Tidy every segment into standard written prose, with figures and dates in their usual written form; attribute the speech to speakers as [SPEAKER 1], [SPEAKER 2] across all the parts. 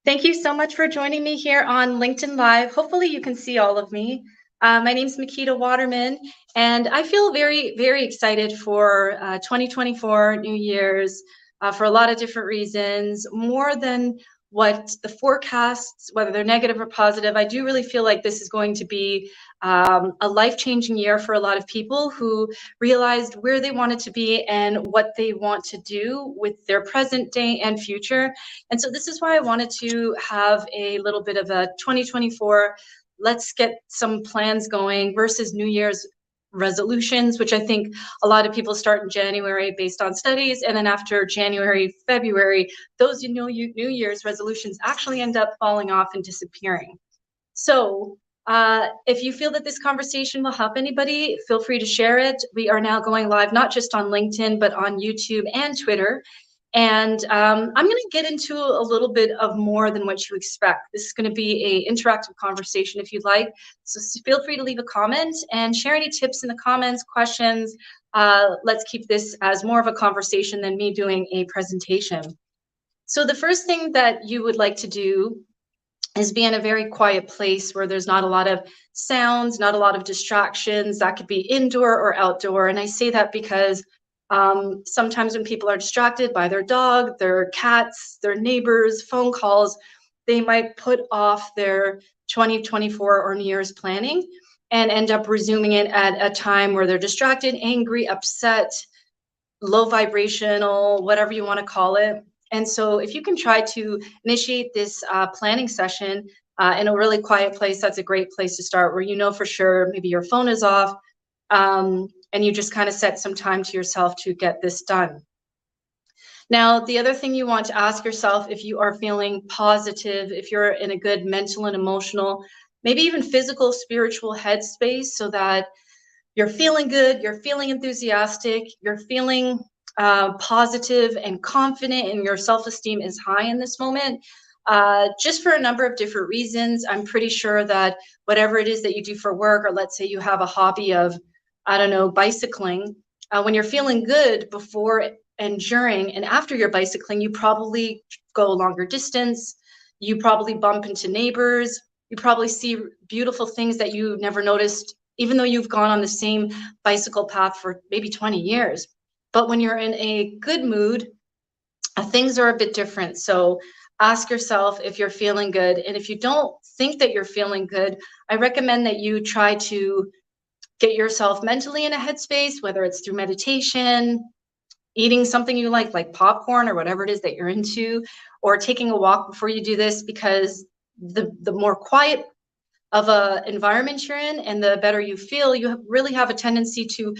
[SPEAKER 1] Thank you so much for joining me here on LinkedIn Live. Hopefully you can see all of me. My name is Makita Waterman, and I feel very, very excited for 2024 New Year's for a lot of different reasons, more than what the forecasts, whether they're negative or positive. I do really feel like this is going to be a life-changing year for a lot of people who realized where they wanted to be and what they want to do with their present day and future. And so this is why I wanted to have a little bit of a 2024, let's get some plans going versus New Year's resolutions, which I think a lot of people start in January based on studies. And then after January, February, those New Year's resolutions actually end up falling off and disappearing. So if you feel that this conversation will help anybody, feel free to share it. We are now going live, not just on LinkedIn, but on YouTube and Twitter. And I'm going to get into a little bit of more than what you expect. This is going to be an interactive conversation if you'd like. So feel free to leave a comment and share any tips in the comments, questions. Let's keep this as more of a conversation than me doing a presentation. So the first thing that you would like to do is be in a very quiet place where there's not a lot of sounds, not a lot of distractions. That could be indoor or outdoor. And I say that because sometimes when people are distracted by their dog, their cats, their neighbors, phone calls, they might put off their 2024 or New Year's planning and end up resuming it at a time where they're distracted, angry, upset, low vibrational, whatever you want to call it. And so if you can try to initiate this planning session in a really quiet place, that's a great place to start, where you know for sure maybe your phone is off, and you just kind of set some time to yourself to get this done. Now, the other thing you want to ask yourself, if you are feeling positive, if you're in a good mental and emotional, maybe even physical, spiritual headspace, so that you're feeling good, you're feeling enthusiastic, you're feeling positive and confident, and your self-esteem is high in this moment, just for a number of different reasons. I'm pretty sure that whatever it is that you do for work, or let's say you have a hobby of, I don't know, bicycling, when you're feeling good before and during and after your bicycling, you probably go a longer distance, you probably bump into neighbors, you probably see beautiful things that you never noticed, even though you've gone on the same bicycle path for maybe 20 years. But when you're in a good mood, things are a bit different. So ask yourself if you're feeling good. And if you don't think that you're feeling good, I recommend that you try to get yourself mentally in a headspace, whether it's through meditation, eating something you like popcorn or whatever it is that you're into, or taking a walk before you do this, because the more quiet of a environment you're in and the better you feel, you really have a tendency to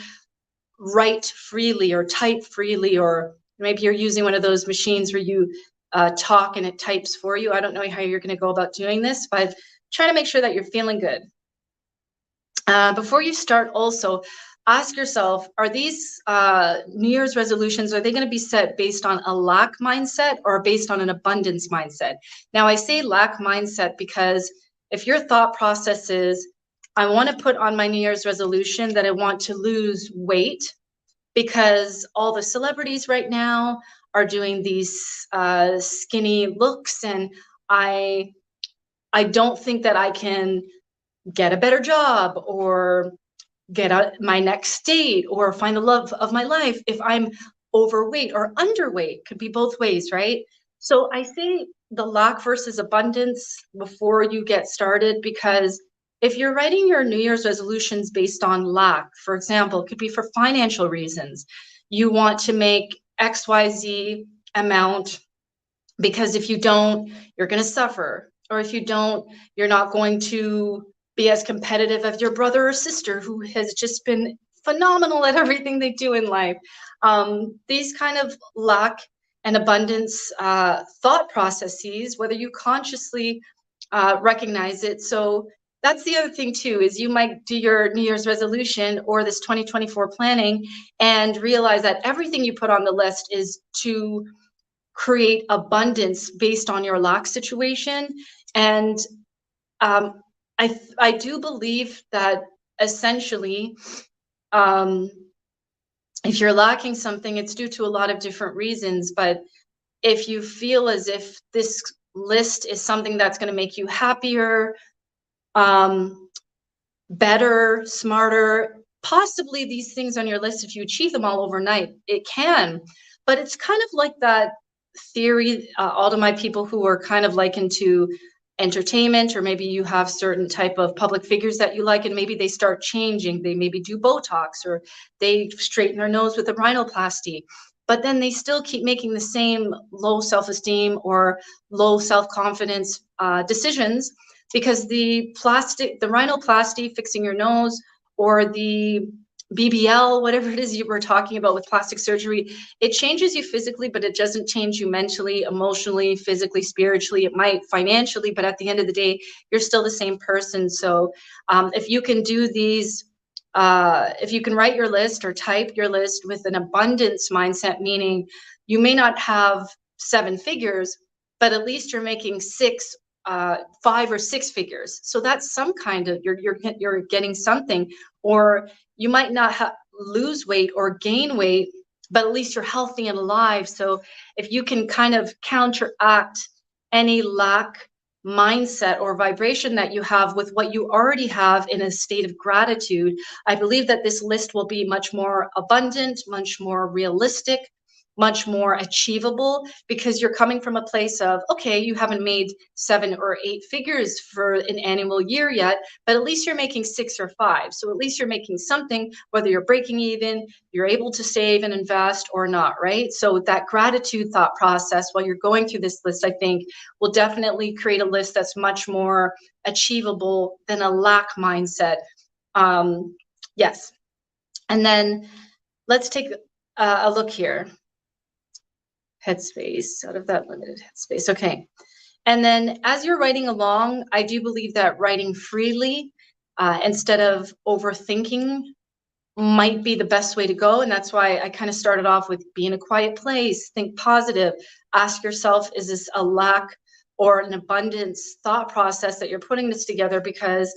[SPEAKER 1] write freely or type freely, or maybe you're using one of those machines where you talk and it types for you. I don't know how you're going to go about doing this, but try to make sure that you're feeling good. Before you start, also ask yourself, are these New Year's resolutions, are they going to be set based on a lack mindset or based on an abundance mindset? Now, I say lack mindset because if your thought process is, I want to put on my New Year's resolution that I want to lose weight because all the celebrities right now are doing these skinny looks, and I don't think that I can get a better job or get out my next date or find the love of my life if I'm overweight or underweight. Could be both ways, right? So I say the lack versus abundance before you get started, because if you're writing your New Year's resolutions based on lack, for example, it could be for financial reasons. You want to make XYZ amount because if you don't, you're going to suffer. Or if you don't, you're not going to be as competitive as your brother or sister who has just been phenomenal at everything they do in life. These kind of lack and abundance thought processes, whether you consciously recognize it. So that's the other thing too, is you might do your New Year's resolution or this 2024 planning and realize that everything you put on the list is to create abundance based on your lack situation. And I do believe that essentially, if you're lacking something, it's due to a lot of different reasons. But if you feel as if this list is something that's going to make you happier, better, smarter. Possibly these things on your list, if you achieve them all overnight, it can. But it's kind of like that theory, all of my people who are kind of like into entertainment, or maybe you have certain type of public figures that you like, and maybe they start changing. They maybe do Botox, or they straighten their nose with a rhinoplasty, but then they still keep making the same low self-esteem or low self-confidence decisions, because the rhinoplasty, fixing your nose, or the BBL, whatever it is you were talking about with plastic surgery, it changes you physically, but it doesn't change you mentally, emotionally, physically, spiritually. It might financially, but at the end of the day, you're still the same person. So if you can do these, if you can write your list or type your list with an abundance mindset, meaning you may not have 7 figures, but at least you're making 5 or 6 figures. So that's some kind of, you're getting something. Or you might not lose weight or gain weight, but at least you're healthy and alive. So if you can kind of counteract any lack mindset or vibration that you have with what you already have in a state of gratitude, I believe that this list will be much more abundant, much more realistic, much more achievable, because you're coming from a place of, okay, you haven't made 7 or 8 figures for an annual year yet, but at least you're making 6 or 5. So at least you're making something, whether you're breaking even, you're able to save and invest or not, right? So that gratitude thought process while you're going through this list, I think, will definitely create a list that's much more achievable than a lack mindset. Yes. And then let's take a look here. Headspace, out of that limited headspace. Okay. And then as you're writing along, I do believe that writing freely instead of overthinking might be the best way to go. And that's why I kind of started off with be in a quiet place, think positive, ask yourself, is this a lack or an abundance thought process that you're putting this together? Because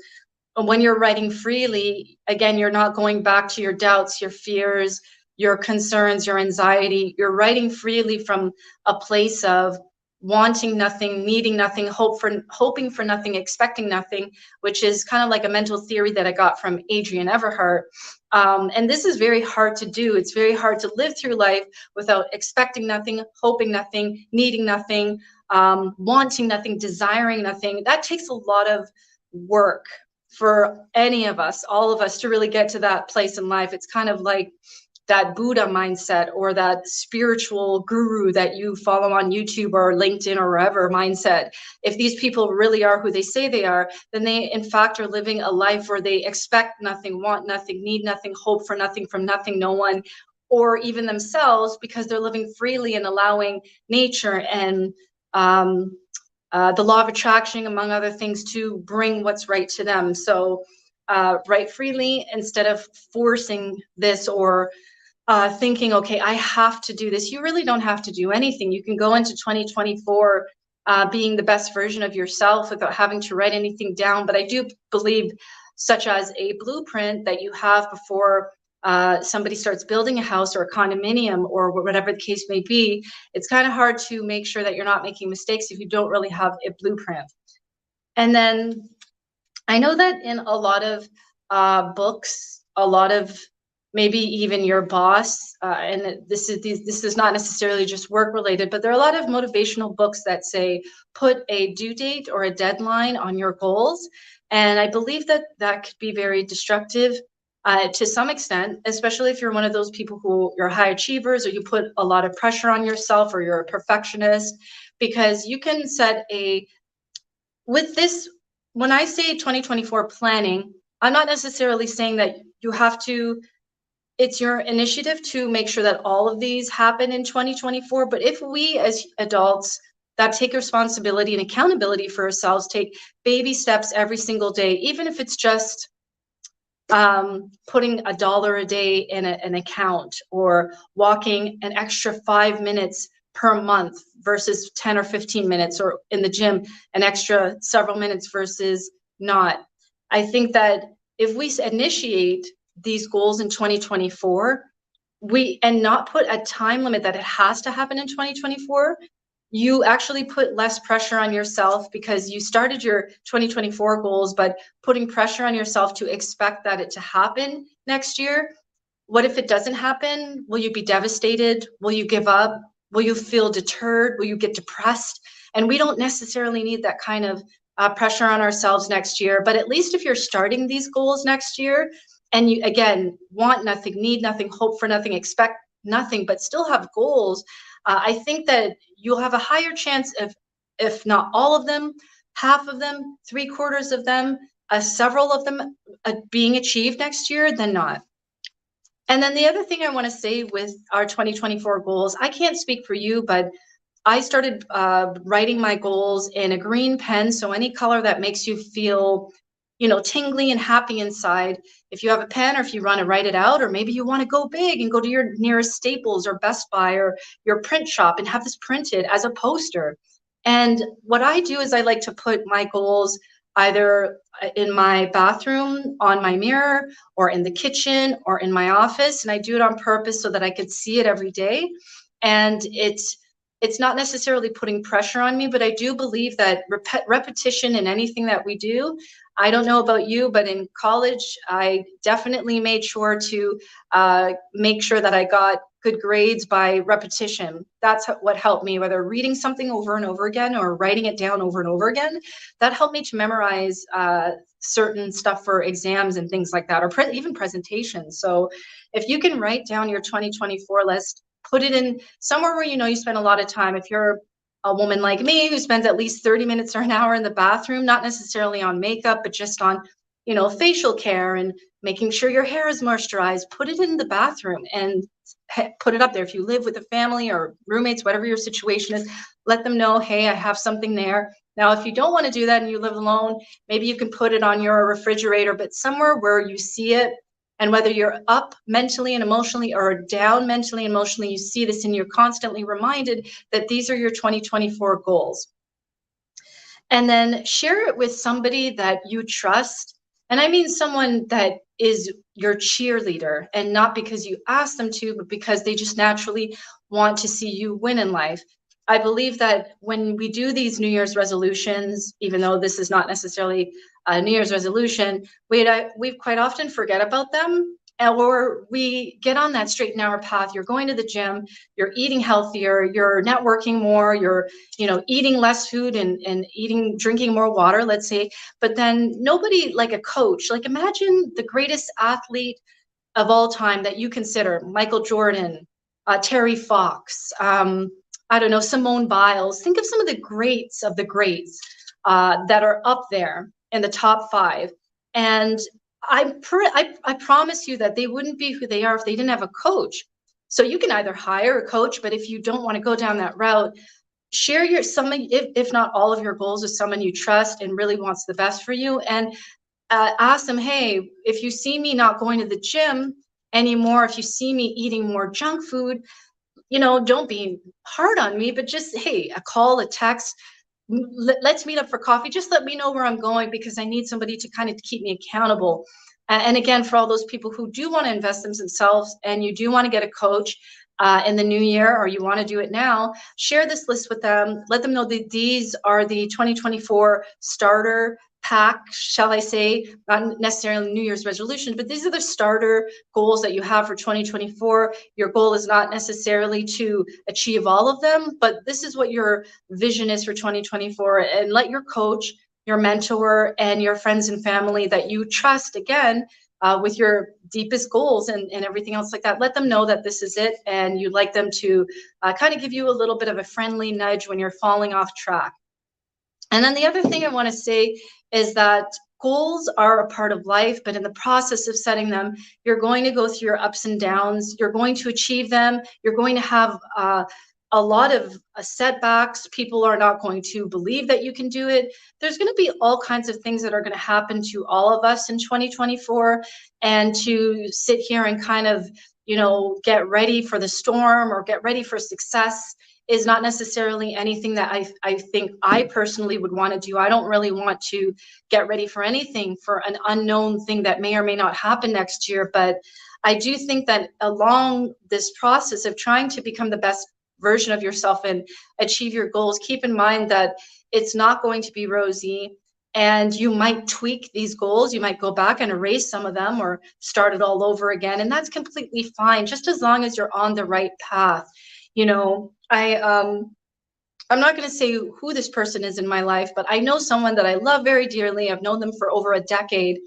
[SPEAKER 1] when you're writing freely, again, you're not going back to your doubts, your fears, your concerns, your anxiety. You're writing freely from a place of wanting nothing, needing nothing, hoping for nothing, expecting nothing, which is kind of like a mental theory that I got from Adrienne Everhart. And this is very hard to do. It's very hard to live through life without expecting nothing, hoping nothing, needing nothing, wanting nothing, desiring nothing. That takes a lot of work for any of us, all of us, to really get to that place in life. It's kind of like that Buddha mindset, or that spiritual guru that you follow on YouTube or LinkedIn or wherever mindset. If these people really are who they say they are, then they in fact are living a life where they expect nothing, want nothing, need nothing, hope for nothing from nothing, no one, or even themselves, because they're living freely and allowing nature and the law of attraction, among other things, to bring what's right to them. So write freely instead of forcing this, or thinking, okay, I have to do this. You really don't have to do anything. You can go into 2024 being the best version of yourself without having to write anything down. But I do believe, such as a blueprint that you have before somebody starts building a house or a condominium or whatever the case may be, it's kind of hard to make sure that you're not making mistakes if you don't really have a blueprint. And then I know that in a lot of books, a lot of, maybe even your boss, and this is not necessarily just work related, but there are a lot of motivational books that say put a due date or a deadline on your goals. And I believe that that could be very destructive to some extent, especially if you're one of those people who you're high achievers, or you put a lot of pressure on yourself, or you're a perfectionist, because you can set with this, when I say 2024 planning, I'm not necessarily saying that you have to, it's your initiative to make sure that all of these happen in 2024. But if we as adults that take responsibility and accountability for ourselves, take baby steps every single day, even if it's just putting $1 a day in an account, or walking an extra 5 minutes per month versus 10 or 15 minutes, or in the gym an extra several minutes versus not. I think that if we initiate these goals in 2024, and not put a time limit that it has to happen in 2024, you actually put less pressure on yourself because you started your 2024 goals, but putting pressure on yourself to expect that it to happen next year. What if it doesn't happen? Will you be devastated? Will you give up? Will you feel deterred? Will you get depressed? And we don't necessarily need that kind of pressure on ourselves next year. But at least if you're starting these goals next year and you, again, want nothing, need nothing, hope for nothing, expect nothing, but still have goals, I think that you'll have a higher chance of, if not all of them, half of them, 3/4 of them, several of them being achieved next year than not. And then the other thing I want to say with our 2024 goals, I can't speak for you, but I started writing my goals in a green pen. So any color that makes you feel, tingly and happy inside. If you have a pen or if you want to write it out, or maybe you want to go big and go to your nearest Staples or Best Buy or your print shop and have this printed as a poster. And what I do is I like to put my goals either in my bathroom on my mirror or in the kitchen or in my office. And I do it on purpose so that I could see it every day. And it's not necessarily putting pressure on me, but I do believe that repetition in anything that we do. I don't know about you, but in college, I definitely made sure to make sure that I got good grades by repetition. That's what helped me, whether reading something over and over again or writing it down over and over again. That helped me to memorize certain stuff for exams and things like that, or even presentations. So if you can write down your 2024 list, put it in somewhere where you spend a lot of time. If you're a woman like me who spends at least 30 minutes or an hour in the bathroom, not necessarily on makeup, but just on, facial care and making sure your hair is moisturized, put it in the bathroom and put it up there. If you live with a family or roommates, whatever your situation is, let them know, hey, I have something there. Now, if you don't want to do that and you live alone, maybe you can put it on your refrigerator, but somewhere where you see it. And whether you're up mentally and emotionally or down mentally and emotionally, you see this and you're constantly reminded that these are your 2024 goals. And then share it with somebody that you trust. And I mean someone that is your cheerleader, and not because you ask them to, but because they just naturally want to see you win in life. I believe that when we do these New Year's resolutions, even though this is not necessarily a New Year's resolution, we quite often forget about them, or we get on that straight and narrow path. You're going to the gym, you're eating healthier, you're networking more, you're eating less food and drinking more water, let's say. But then nobody, like a coach, like imagine the greatest athlete of all time that you consider, Michael Jordan, Terry Fox, I don't know, Simone Biles. Think of some of the greats of the greats that are up there in the top 5. And I promise you that they wouldn't be who they are if they didn't have a coach. So you can either hire a coach, but if you don't want to go down that route, share if not all of your goals with someone you trust and really wants the best for you. And ask them, hey, if you see me not going to the gym anymore, if you see me eating more junk food, don't be hard on me, but just, hey, a call, a text, let's meet up for coffee. Just let me know where I'm going because I need somebody to kind of keep me accountable. And again, for all those people who do want to invest in themselves and you do want to get a coach in the new year, or you want to do it now, share this list with them. Let them know that these are the 2024 starter pack, shall I say, not necessarily New Year's resolution, but these are the starter goals that you have for 2024. Your goal is not necessarily to achieve all of them, but this is what your vision is for 2024. And let your coach, your mentor, and your friends and family that you trust, again, with your deepest goals and everything else like that, let them know that this is it, and you'd like them to kind of give you a little bit of a friendly nudge when you're falling off track. And then the other thing I want to say is that goals are a part of life, but in the process of setting them, you're going to go through your ups and downs. You're going to achieve them. You're going to have a lot of setbacks. People are not going to believe that you can do it. There's going to be all kinds of things that are going to happen to all of us in 2024. And to sit here and kind of, get ready for the storm or get ready for success is not necessarily anything that I think I personally would want to do. I don't really want to get ready for anything, for an unknown thing that may or may not happen next year. But I do think that along this process of trying to become the best version of yourself and achieve your goals, keep in mind that it's not going to be rosy, and you might tweak these goals. You might go back and erase some of them or start it all over again, and that's completely fine, just as long as you're on the right path. You know, I'm not going to say who this person is in my life, but I know someone that I love very dearly. I've known them for over a decade.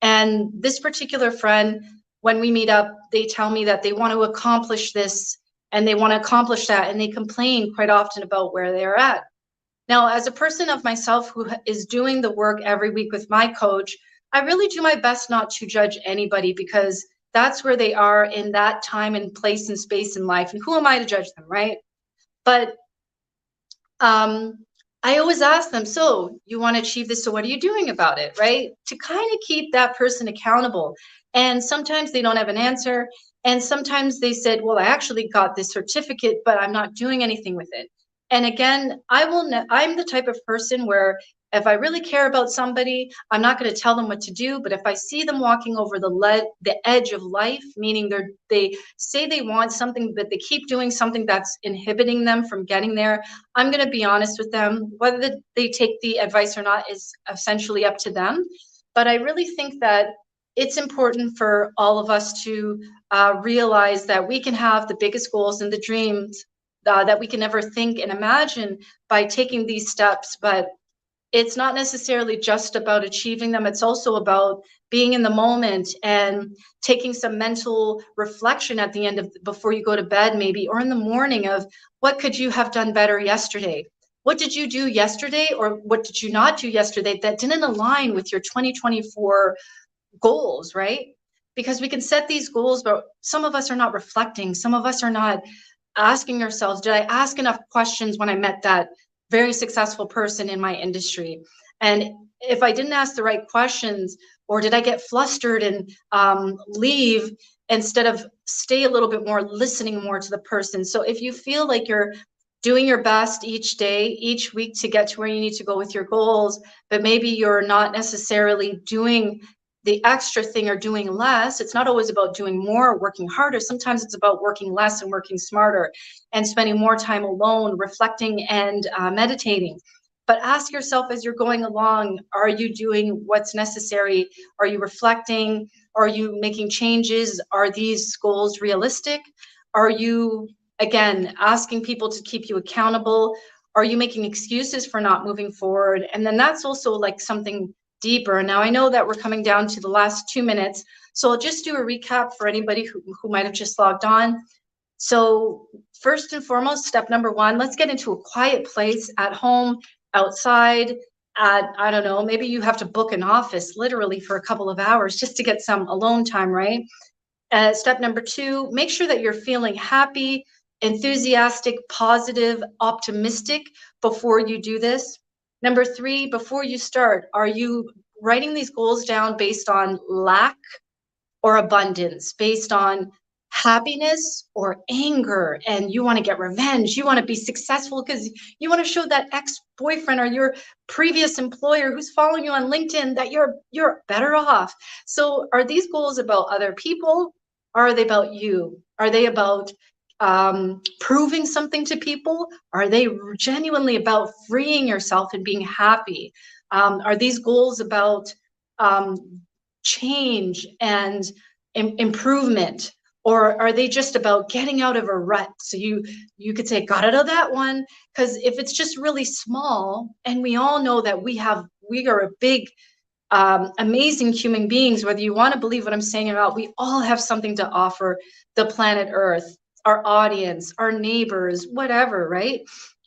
[SPEAKER 1] And this particular friend, when we meet up, they tell me that they want to accomplish this and they want to accomplish that. And they complain quite often about where they're at. Now, as a person of myself who is doing the work every week with my coach, I really do my best not to judge anybody, because that's where they are in that time and place and space in life. And who am I to judge them, right? But I always ask them, so you want to achieve this, so what are you doing about it, right? To kind of keep that person accountable. And sometimes they don't have an answer. And sometimes they said, well, I actually got this certificate, but I'm not doing anything with it. And again, I'm the type of person where if I really care about somebody, I'm not going to tell them what to do. But if I see them walking over the edge of life, meaning they say they want something, but they keep doing something that's inhibiting them from getting there, I'm going to be honest with them. Whether they take the advice or not is essentially up to them. But I really think that it's important for all of us to realize that we can have the biggest goals and the dreams that we can ever think and imagine by taking these steps. But it's not necessarily just about achieving them. It's also about being in the moment and taking some mental reflection at the end of, before you go to bed maybe, or in the morning, of what could you have done better yesterday? What did you do yesterday, or what did you not do yesterday that didn't align with your 2024 goals, right? Because we can set these goals, but some of us are not reflecting. Some of us are not asking ourselves, did I ask enough questions when I met that very successful person in my industry? And if I didn't ask the right questions, or did I get flustered and leave instead of stay a little bit more, listening more to the person? So if you feel like you're doing your best each day, each week to get to where you need to go with your goals, but maybe you're not necessarily doing the extra thing or doing less. It's not always about doing more or working harder. Sometimes it's about working less and working smarter and spending more time alone, reflecting and meditating. But ask yourself as you're going along, are you doing what's necessary? Are you reflecting? Are you making changes? Are these goals realistic? Are you, again, asking people to keep you accountable? Are you making excuses for not moving forward? And then that's also like something deeper. Now, I know that we're coming down to the last 2 minutes, so I'll just do a recap for anybody who might have just logged on. So first and foremost, step number 1, let's get into a quiet place at home, outside, I don't know, maybe you have to book an office literally for a couple of hours just to get some alone time, right? Step number 2, make sure that you're feeling happy, enthusiastic, positive, optimistic before you do this. Number 3, before you start, are you writing these goals down based on lack or abundance, based on happiness or anger, and you want to get revenge, you want to be successful because you want to show that ex-boyfriend or your previous employer who's following you on LinkedIn that you're better off? So are these goals about other people, or are they about you? Are they about proving something to people? Are they genuinely about freeing yourself and being happy? Are these goals about change and improvement? Or are they just about getting out of a rut? So you could say, got out of that one. Because if it's just really small, and we all know that we are a big, amazing human beings, whether you want to believe what I'm saying or not, we all have something to offer the planet Earth, our audience, our neighbors, whatever, right?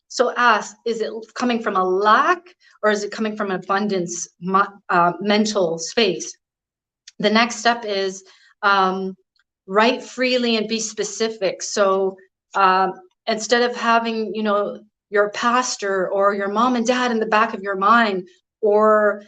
[SPEAKER 1] So ask, is it coming from a lack, or is it coming from abundance, mental space? The next step is write freely and be specific. So instead of having, your pastor or your mom and dad in the back of your mind, or,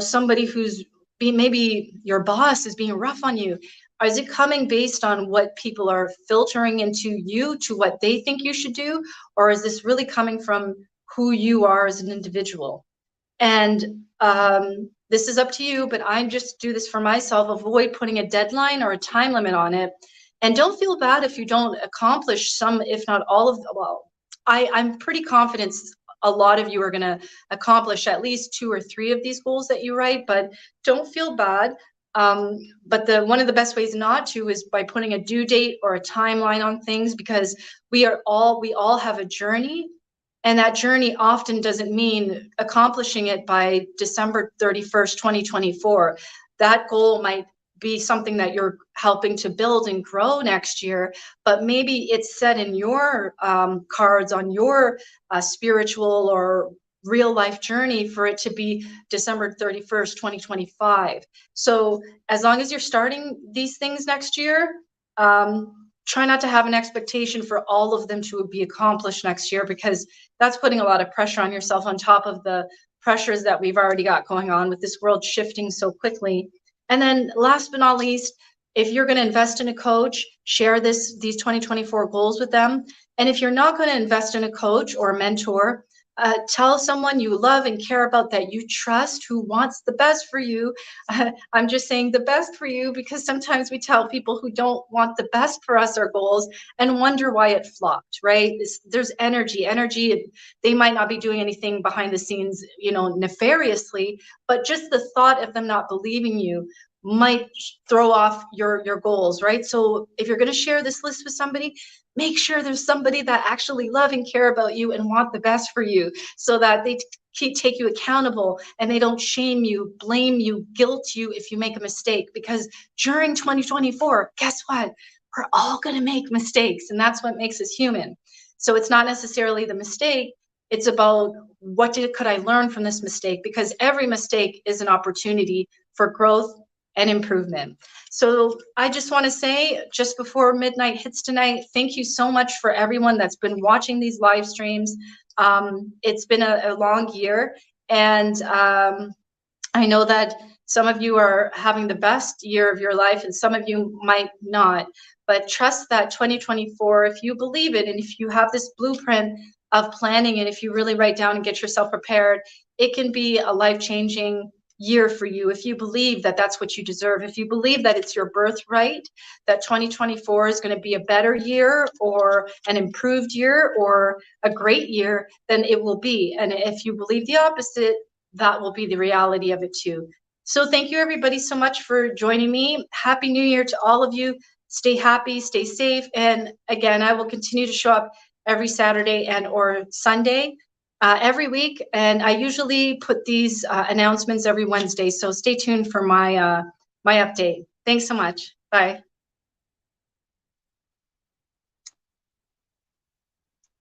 [SPEAKER 1] somebody who's maybe your boss is being rough on you, is it coming based on what people are filtering into you to what they think you should do? Or is this really coming from who you are as an individual? And this is up to you, but I just do this for myself. Avoid putting a deadline or a time limit on it. And don't feel bad if you don't accomplish some, if not all of the, well, I'm pretty confident a lot of you are going to accomplish at least 2 or 3 of these goals that you write, but don't feel bad. But one of the best ways not to is by putting a due date or a timeline on things, because we all have a journey, and that journey often doesn't mean accomplishing it by December 31st, 2024. That goal might be something that you're helping to build and grow next year, but maybe it's set in your cards on your spiritual or real life journey for it to be December 31st, 2025. So as long as you're starting these things next year, try not to have an expectation for all of them to be accomplished next year, because that's putting a lot of pressure on yourself on top of the pressures that we've already got going on with this world shifting so quickly. And then last but not least, if you're going to invest in a coach, share these 2024 goals with them. And if you're not going to invest in a coach or a mentor, tell someone you love and care about, that you trust, who wants the best for you. I'm just saying the best for you because sometimes we tell people who don't want the best for us our goals and wonder why it flopped, right? There's energy. They might not be doing anything behind the scenes, nefariously, but just the thought of them not believing you might throw off your goals, right? So if you're going to share this list with somebody, make sure there's somebody that actually love and care about you and want the best for you, so that they take you accountable and they don't shame you, blame you, guilt you if you make a mistake. Because during 2024, guess what? We're all going to make mistakes, and that's what makes us human. So it's not necessarily the mistake. It's about could I learn from this mistake? Because every mistake is an opportunity for growth and improvement. So I just want to say, just before midnight hits tonight, thank you so much for everyone that's been watching these live streams. It's been a long year, and I know that some of you are having the best year of your life and some of you might not, but trust that 2024, if you believe it, and if you have this blueprint of planning, and if you really write down and get yourself prepared, it can be a life-changing year for you. If you believe that that's what you deserve, if you believe that it's your birthright, that 2024 is going to be a better year or an improved year or a great year, then it will be. And if you believe the opposite, that will be the reality of it too. So thank you everybody so much for joining me. Happy New Year to all of you. Stay happy, stay safe. And again, I will continue to show up every Saturday and or Sunday every week, and I usually put these announcements every Wednesday, so stay tuned for my my update. Thanks so much. Bye.